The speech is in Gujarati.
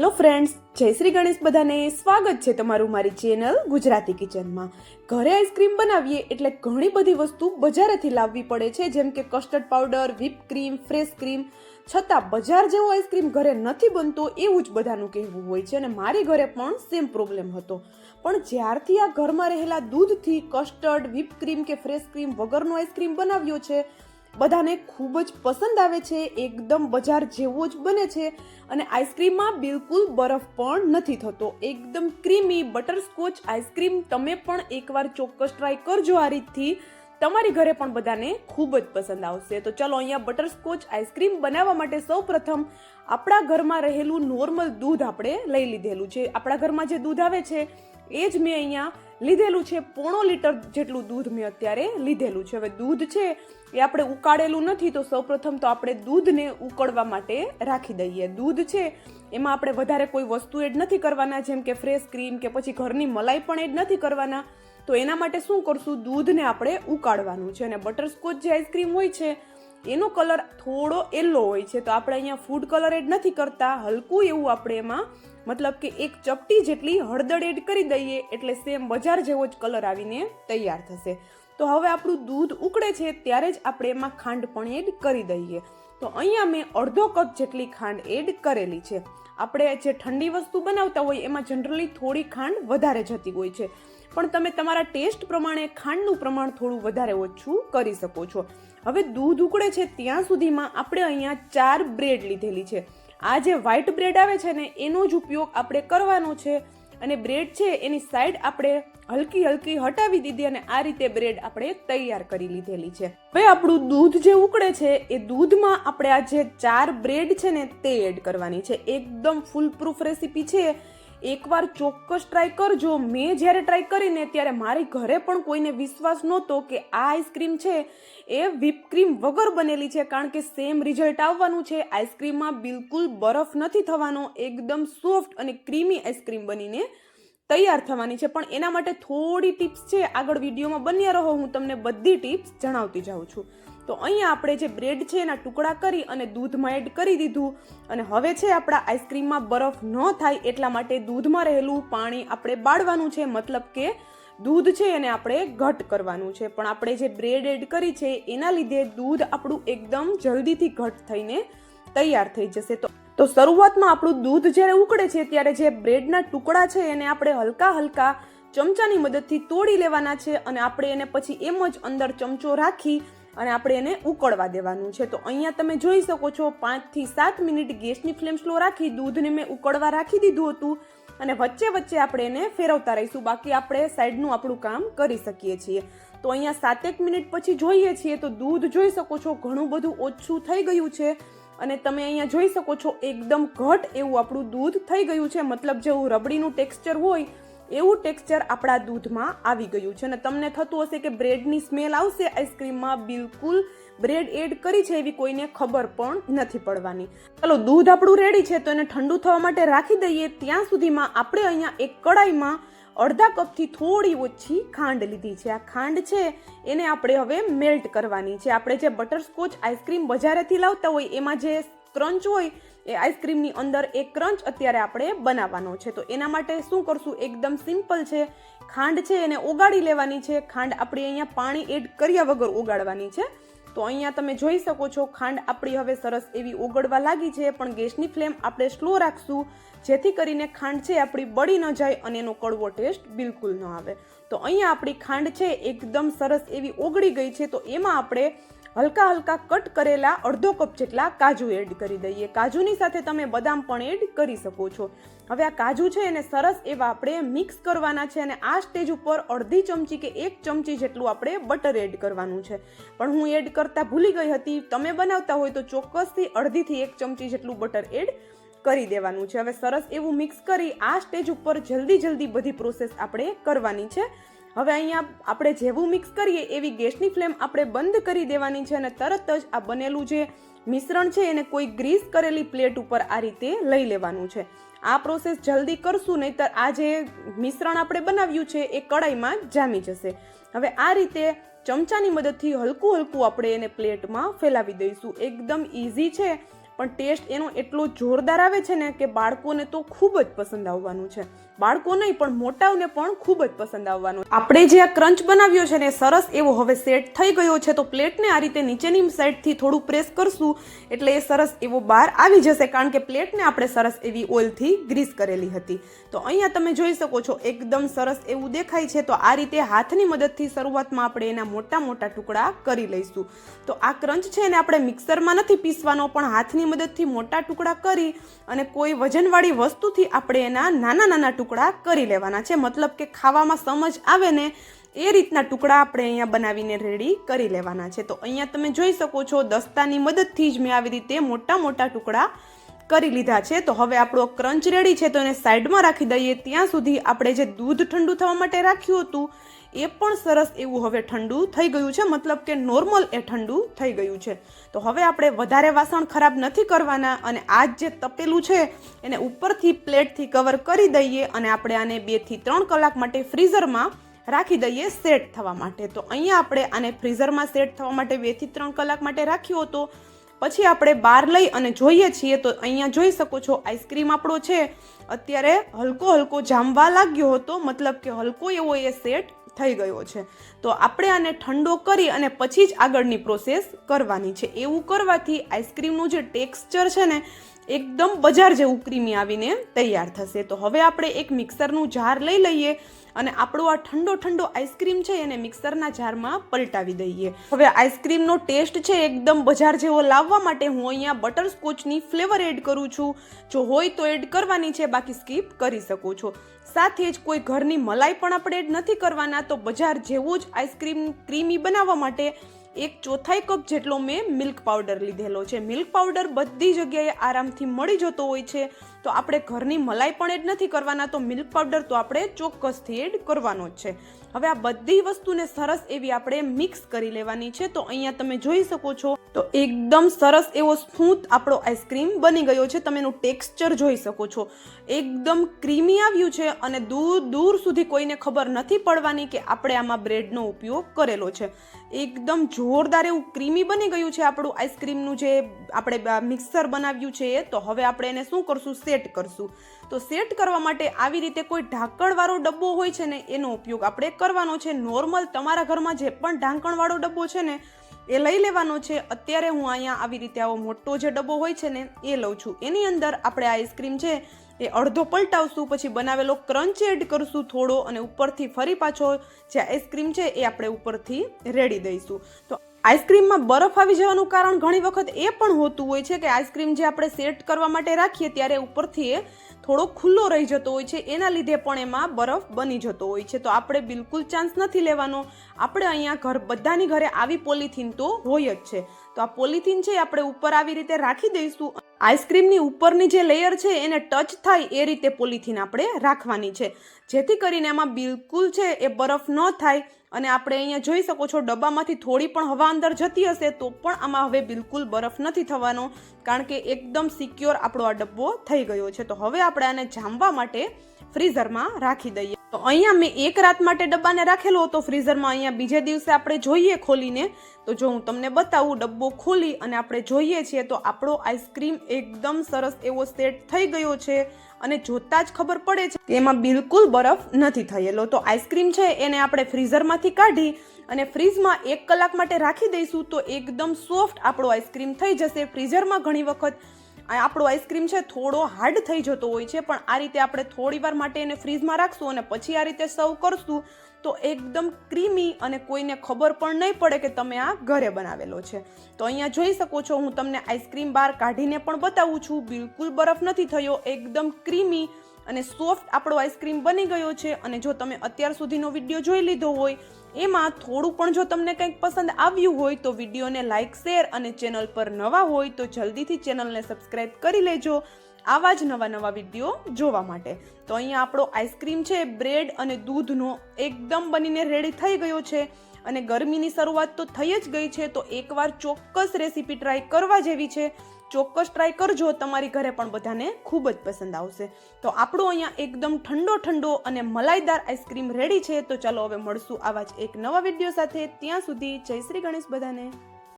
હેલો ફ્રેન્ડ્સ, જય શ્રી ગણેશ. બધાને સ્વાગત છે તમારું મારી ચેનલ ગુજરાતી કિચનમાં. ઘરે આઈસ્ક્રીમ બનાવીએ એટલે ઘણી બધી વસ્તુ બજારેથી લાવવી પડે છે, જેમ કે custard powder, whip cream, fresh cream. છતાં બજાર જેવો આઈસ્ક્રીમ ઘરે નથી બનતો એવું જ બધાનું કહેવું હોય છે, અને મારી ઘરે પણ સેમ પ્રોબ્લેમ હતો. પણ જ્યારથી આ ઘરમાં રહેલા દૂધથી કસ્ટર્ડ, વ્હીપ ક્રીમ કે ફ્રેશ ક્રીમ વગરનો આઈસ્ક્રીમ બનાવ્યો છે, બધાને ખૂબ જ પસંદ આવે છે. એકદમ બજાર જેવો જ બને છે અને આઈસ્ક્રીમમાં બિલકુલ બરફ પણ નથી થતો. એકદમ ક્રીમી બટરસ્કોચ આઈસ્ક્રીમ તમે પણ એકવાર ચોક્કસ ટ્રાય કરજો. આ રીતથી તમારી ઘરે પણ બધાને ખૂબ જ પસંદ આવશે. તો ચલો, અહીંયા બટરસ્કોચ આઈસ્ક્રીમ બનાવવા માટે સૌ પ્રથમ આપણા ઘરમાં રહેલું નોર્મલ દૂધ આપણે લઈ લીધેલું છે. આપણા ઘરમાં જે દૂધ આવે છે એ જ મેં અહીંયા લીધેલું છે. 1.5 લીટર જેટલું દૂધ મેં અત્યારે લીધેલું છે. હવે દૂધ છે એ આપણે ઉકાળેલું નથી, તો સૌપ્રથમ તો આપણે દૂધને ઉકળવા માટે રાખી દઈએ. દૂધ છે એમાં આપણે વધારે કોઈ વસ્તુ એડ નથી કરવાના, જેમ કે ફ્રેશ ક્રીમ કે પછી ઘરની મલાઈ પણ એડ નથી કરવાના. તો એના માટે શું કરશું, દૂધને આપણે ઉકાળવાનું છે. અને બટરસ્કોચ જે આઈસ્ક્રીમ હોય છે એનો કલર થોડો યલો હોય છે, તો આપણે અહીંયા ફૂડ કલર એડ નથી કરતા. હલકું એવું આપણે એમાં મતલબ કે 1 ચપટી જેટલી હળદર એડ કરી દઈએ એટલે સેમ બજાર જેવો જ કલર આવીને તૈયાર થશે. તો હવે આપણું દૂધ ઉકળે છે ત્યારે જ આપણે એમાં ખાંડ પણ એડ કરી દઈએ. તો અહીંયા મેં અડધો કપ જેટલી ખાંડ એડ કરેલી છે. આપણે જે ઠંડી વસ્તુ બનાવતા હોય એમાં જનરલી થોડી ખાંડ વધારે જતી હોય છે, પણ તમે તમારા ટેસ્ટ પ્રમાણે ખાંડનું પ્રમાણ થોડું વધારે ઓછું કરી શકો છો. હવે દૂધ ઉકળે છે ત્યાં સુધીમાં આપણે અહીંયા 4 બ્રેડ લીધેલી છે. આ જે વ્હાઈટ બ્રેડ આવે છે ને એનો જ ઉપયોગ આપણે કરવાનો છે. અને બ્રેડ છે એની સાઈડ આપણે હલકી હલકી હટાવી દીધી અને આ રીતે બ્રેડ આપણે તૈયાર કરી લીધેલી છે. હવે આપણું દૂધ જે ઉકળે છે એ દૂધમાં આપણે આ જે 4 બ્રેડ છે ને તે એડ કરવાની છે. એકદમ ફૂલ પ્રૂફ રેસીપી છે, એકવાર ચોક્કસ ટ્રાય કરજો. મેં જ્યારે ટ્રાય કરીને ત્યારે મારી ઘરે પણ કોઈને વિશ્વાસ નહોતો કે આ આઈસ્ક્રીમ છે એ વ્હીપ ક્રીમ વગર બનેલી છે, કારણ કે સેમ રિઝલ્ટ આવવાનું છે. આઈસ્ક્રીમમાં બિલકુલ બરફ નથી થવાનો, એકદમ સોફ્ટ અને ક્રીમી આઈસ્ક્રીમ બનીને તૈયાર થવાની છે. પણ એના માટે થોડી ટિપ્સ છે, આગળ વિડીયોમાં બન્યા રહો, હું તમને બધી ટિપ્સ જણાવતી જાઉં છું. તો અહીંયા આપણે જે બ્રેડ છે એના ટુકડા કરી અને દૂધમાં એડ કરી દીધું. અને હવે છે આપણા આઈસ્ક્રીમમાં બરફ ન થાય એટલા માટે દૂધમાં રહેલું પાણી આપણે બાળવાનું છે, મતલબ કે દૂધ છે એને આપણે ઘટ કરવાનું છે. પણ આપણે જે બ્રેડ એડ કરી છે એના લીધે દૂધ આપણું એકદમ જલ્દીથી ઘટ થઈને તૈયાર થઈ જશે. તો શરૂઆતમાં આપણું દૂધ જ્યારે ઉકળે છે ત્યારે જે બ્રેડના ટુકડા છે એને આપણે હલકા હલકા ચમચાની મદદથી તોડી લેવાના છે અને આપણે એને પછી એમ જ અંદર ચમચો રાખી અને આપણે એને ઉકળવા દેવાનું છે. તો અહીંયા તમે જોઈ શકો છો 5 થી 7 મિનિટ ગેસની ફ્લેમ સ્લો રાખી દૂધને મેં ઉકળવા રાખી દીધું હતું અને વચ્ચે વચ્ચે આપણે એને ફેરવતા રહીશું, બાકી આપણે સાઈડનું આપણું કામ કરી શકીએ છીએ. તો અહીંયા 7 મિનિટ પછી જોઈએ છીએ તો દૂધ જોઈ શકો છો ઘણું બધું ઓછું થઈ ગયું છે. અને તમે અહીંયા જોઈ શકો છો એકદમ ઘટ એવું આપણું દૂધ થઈ ગયું છે, મતલબ જેવું રબડીનું ટેક્સચર હોય એવું ટેક્સચર આપણા દૂધમાં આવી ગયું છે. અને તમને થતું હશે કે બ્રેડની સ્મેલ આવશે આઈસ્ક્રીમમાં, બિલકુલ બ્રેડ એડ કરી છે એવી કોઈને ખબર પણ નથી પડવાની. ચાલો, દૂધ આપણું રેડી છે તો એને ઠંડુ થવા માટે રાખી દઈએ. ત્યાં સુધીમાં આપણે અહીંયા એક કડાઈમાં અડધા કપથી થોડી ઓછી ખાંડ લીધી છે. આ ખાંડ છે એને આપણે હવે મેલ્ટ કરવાની છે. આપણે જે બટરસ્કોચ આઈસ્ક્રીમ બજારેથી લાવતા હોય એમાં જે ક્રંચ હોય એ આઈસ્ક્રીમની અંદર એ ક્રંચ અત્યારે આપણે બનાવવાનો છે. તો એના માટે શું કરશું, એકદમ સિમ્પલ છે. ખાંડ છે એને ઓગાળી લેવાની છે. ખાંડ આપણે અહીંયા પાણી એડ કર્યા વગર ઓગાળવાની છે. તો અહીંયા તમે જોઈ શકો છો ખાંડ આપણી હવે સરસ એવી ઓગળવા લાગી છે, પણ ગેસની ફ્લેમ આપણે સ્લો રાખશું જેથી કરીને ખાંડ છે આપણી બળી ન જાય અને એનો કડવો ટેસ્ટ બિલકુલ ન આવે. તો અહીંયા આપણી ખાંડ છે એકદમ સરસ એવી ઓગળી ગઈ છે. તો એમાં આપણે હલકા હલકા કટ કરેલા અડધો કપ જેટલા કાજુ એડ કરી દઈએ. કાજુની સાથે તમે બદામ પણ એડ કરી શકો છો. હવે આ કાજુ છે એને સરસ એવા આપણે મિક્સ કરવાના છે અને આ સ્ટેજ ઉપર અડધી ચમચી કે 1 ચમચી જેટલું આપણે બટર એડ કરવાનું છે. પણ હું એડ કરતા ભૂલી ગઈ હતી. તમે બનાવતા હોય તો ચોક્કસથી અડધી થી 1 ચમચી જેટલું બટર એડ કરી દેવાનું છે. હવે સરસ એવું મિક્સ કરી આ સ્ટેજ ઉપર જલ્દી બધી પ્રોસેસ આપણે કરવાની છે. હવે અહીંયા આપણે જેવું મિક્સ કરીએ એવી ગેસની ફ્લેમ આપણે બંધ કરી દેવાની છે અને તરત જ આ બનેલું જે મિશ્રણ છે એને કોઈ ગ્રીસ કરેલી પ્લેટ ઉપર આ રીતે લઈ લેવાનું છે. આ પ્રોસેસ જલ્દી કરશું, નહીતર આ જે મિશ્રણ આપણે બનાવ્યું છે એ કડાઈમાં જામી જશે. હવે આ રીતે ચમચાની મદદથી હલકું હલકું આપણે એને પ્લેટમાં ફેલાવી દઈશું. એકદમ ઈઝી છે, પણ ટેસ્ટ એનો એટલો જોરદાર આવે છે ને કે બાળકોને તો ખૂબ જ પસંદ આવવાનું છે. બાળકો નહીં પણ મોટાઓને પણ ખૂબ જ પસંદ આવવાનું. આપણે જે આ ક્રંચ બનાવ્યો છે ને સરસ એવો હવે સેટ થઈ ગયો છે. તો પ્લેટને આ રીતે નીચેની સાઈડથી થોડું પ્રેસ કરશું એટલે એ સરસ એવો બહાર આવી જશે, કારણ કે પ્લેટને આપણે સરસ એવી ઓઇલથી ગ્રીસ કરેલી હતી. તો અહીંયા તમે જોઈ શકો છો એકદમ સરસ એવું દેખાય છે. તો આ રીતે હાથની મદદથી શરૂઆતમાં આપણે એના મોટા મોટા ટુકડા કરી લઈશું. તો આ ક્રંચ છે એને આપણે મિક્સરમાં નથી પીસવાનો, પણ હાથની મદદથી મોટા ટુકડા કરી અને કોઈ વજનવાળી વસ્તુથી આપણે એના નાના નાના ટુકડા કરી લેવાના છે. મતલબ કે ખાવામાં સમજ આવે ને એ રીતના ટુકડા આપણે અહીંયા બનાવીને રેડી કરી લેવાના છે. તો અહીંયા તમે જોઈ શકો છો દસ્તાની મદદથી જ મેં આવી રીતે મોટા મોટા ટુકડા કરી લીધા છે. તો હવે આપણો ક્રંચ રેડી છે, તો એને સાઈડમાં રાખી દઈએ. ત્યાં સુધી આપણે જે દૂધ ઠંડુ થવા માટે રાખ્યું હતું એ પણ સરસ એવું હવે ઠંડુ થઈ ગયું છે, મતલબ કે નોર્મલ એ ઠંડુ થઈ ગયું છે. તો હવે આપણે વધારે વાસણ ખરાબ નથી કરવાના અને આ જે તપેલું છે એને ઉપરથી પ્લેટથી કવર કરી દઈએ અને આપણે આને 2 થી 3 કલાક માટે ફ્રીઝરમાં રાખી દઈએ સેટ થવા માટે. તો અહીંયા આપણે આને ફ્રીઝરમાં સેટ થવા માટે 2 થી 3 કલાક માટે રાખ્યો હતો. પછી આપણે બહાર લઈ અને જોઈએ છીએ તો અહીંયા જોઈ શકો છો આઈસ્ક્રીમ આપણો છે અત્યારે હલકો હલકો જામવા લાગ્યો હતો, મતલબ કે હલકો એવો એ સેટ થઈ ગયો છે. તો આપણે આને ઠંડો કરી અને પછી જ આગળની પ્રોસેસ કરવાની છે. એવું કરવાથી આઈસ્ક્રીમનું જે ટેક્સચર છે ને એકદમ બજાર જેવું ક્રીમી આવીને તૈયાર થશે. તો હવે આપણે એક મિક્સરનું જાર લઈ લઈએ અને આપણો આ ઠંડો ઠંડો આઈસ્ક્રીમ છે એને મિક્સરના જારમાં પલટાવી દઈએ. હવે આઈસ્ક્રીમનો ટેસ્ટ છે એકદમ બજાર જેવો લાવવા માટે હું અહીંયા બટરસ્કોચની ફ્લેવર એડ કરું છું. જો હોય તો એડ કરવાની છે, બાકી સ્કીપ કરી શકો છો. સાથે જ કોઈ ઘરની મલાઈ પણ આપણે એડ નથી કરવાના. તો બજાર જેવો જ આઈસ્ક્રીમ ક્રીમી બનાવવા માટે 1/4 કપ જેટલો મેં મિલ્ક પાવડર લીધેલો છે. મિલ્ક પાવડર બધી જગ્યાએ આરામથી મળી જતો હોય છે. તો આપણે ઘરની મલાઈ પણ એડ નથી કરવાના, તો મિલ્ક પાવડર તો આપણે ચોક્કસથી એડ કરવાનો જ છે. હવે આ બધી વસ્તુને સરસ એવી આપણે મિક્સ કરી લેવાની છે. તો અહીંયા તમે જોઈ શકો છો તો એકદમ સરસ એવો સ્મૂથ આપણો આઈસ્ક્રીમ બની ગયો છે. તમે એનું ટેક્સચર જોઈ શકો છો, એકદમ ક્રીમી આવ્યું છે અને દૂર દૂર સુધી કોઈને ખબર નથી પડવાની કે આપણે આમાં બ્રેડનો ઉપયોગ કરેલો છે. એકદમ જોરદાર એવું ક્રીમી બની ગયું છે આપણું આઈસ્ક્રીમનું જે આપણે મિક્સર બનાવ્યું છે એ. તો હવે આપણે એને શું કરશું, સેટ કરશું. તો સેટ કરવા માટે આવી રીતે કોઈ ઢાંકણવાળો ડબ્બો હોય છે ને એનો ઉપયોગ આપણે કરવાનો છે. નોર્મલ તમારા ઘરમાં જે પણ ઢાંકણવાળો ડબ્બો છે ને એ લઈ લેવાનો છે. અત્યારે હું અહીંયા આવી રીતે આવો મોટો જે ડબ્બો હોય છે ને એ લઉં છું. એની અંદર આપણે આઈસ્ક્રીમ છે એ અડધો પલટાવશું, પછી બનાવેલો ક્રંચ એડ કરશું થોડો અને ઉપરથી ફરી પાછો જે આઈસ્ક્રીમ છે એ આપણે ઉપરથી રેડી દઈશું. તો આઈસ્ક્રીમમાં બરફ આવી જવાનું કારણ ઘણી વખત એ પણ હોતું હોય છે કે આઈસ્ક્રીમ જે આપણે સેટ કરવા માટે રાખીએ ત્યારે ઉપરથી એ થોડો ખુલ્લો રહી જતો હોય છે, એના લીધે પણ એમાં બરફ બની જતો હોય છે. તો આપણે બિલકુલ ચાન્સ નથી લેવાનો. આપણે અહીંયા બધાની ઘરે આવી પોલિથીન તો હોય જ છે. તો આ પોલિથીન છે આપણે ઉપર આવી રીતે રાખી દઈશું. આઈસ્ક્રીમની ઉપરની જે લેયર છે એને ટચ થાય એ રીતે પોલિથીન આપણે રાખવાની છે, જેથી કરીને એમાં બિલકુલ છે એ બરફ ન થાય. અને આપણે અહીંયા જોઈ શકો છો ડબ્બામાંથી થોડી પણ હવા અંદર જતી હશે તો પણ આમાં હવે બિલકુલ બરફ નથી થવાનો, કારણ કે એકદમ સિક્યોર આપણો આ ડબ્બો થઈ ગયો છે. તો હવે આપણે આને જામવા માટે ફ્રીઝરમાં રાખી દઈએ. તો અહીંયા મેં 1 રાત માટે ડબ્બાને રાખેલો હતો ફ્રીઝરમાં. અહીંયા બીજે દિવસે આપણે જોઈએ ખોલીને તો જો હું તમને બતાવું, ડબ્બો ખોલી અને આપણે જોઈએ છીએ તો આપણો આઈસ્ક્રીમ એકદમ સરસ એવો સેટ થઈ ગયો છે અને જોતા જ ખબર પડે છે કે એમાં બિલકુલ બરફ નથી થયેલો. તો આઈસ્ક્રીમ છે એને આપણે ફ્રીઝરમાંથી કાઢી અને ફ્રીઝમાં 1 કલાક માટે રાખી દઈશું તો એકદમ સોફ્ટ આપણો આઈસ્ક્રીમ થઈ જશે. ફ્રીઝરમાં ઘણી વખત આપણો આઈસ્ક્રીમ છે થોડો હાર્ડ થઈ જતો હોય છે, પણ આ રીતે આપણે થોડી વાર માટે એને ફ્રીઝમાં રાખશું અને પછી આ રીતે સર્વ કરશું તો એકદમ ક્રીમી અને કોઈને ખબર પણ નહીં પડે કે તમે આ ઘરે બનાવેલો છે. તો અહીંયા જોઈ શકો છો હું તમને આઈસ્ક્રીમ બહાર કાઢીને પણ બતાવું છું. બિલકુલ બરફ નથી થયો, એકદમ ક્રીમી અને સોફ્ટ આપણો આઈસ્ક્રીમ બની ગયો છે. અને જો તમે અત્યાર સુધીનો વિડીયો જોઈ લીધો હોય એમાં થોડું પણ જો તમને કંઈક પસંદ આવ્યું હોય તો વિડીયોને લાઇક, શેર અને ચેનલ પર નવા હોય તો જલ્દીથી ચેનલને સબસ્ક્રાઈબ કરી લેજો આવા જ નવા વિડીયો જોવા માટે. તો અહીંયા આપણો આઈસ્ક્રીમ છે બ્રેડ અને દૂધનો એકદમ બનીને રેડી થઈ ગયો છે અને ગરમીની શરૂઆત તો થઈ જ ગઈ છે. તો એકવાર ચોક્કસ રેસીપી ટ્રાય કરવા જેવી છે. ચોક્કસ ટ્રાય કરજો, તમારી ઘરે પણ બધાને ખૂબ જ પસંદ આવશે. તો આપણો અહીંયા એકદમ ઠંડો અને મલાઈદાર આઈસ્ક્રીમ રેડી છે. તો ચાલો હવે મળશું આવા જ એક નવા વિડીયો સાથે. ત્યાં સુધી જય શ્રી ગણેશ બધાને.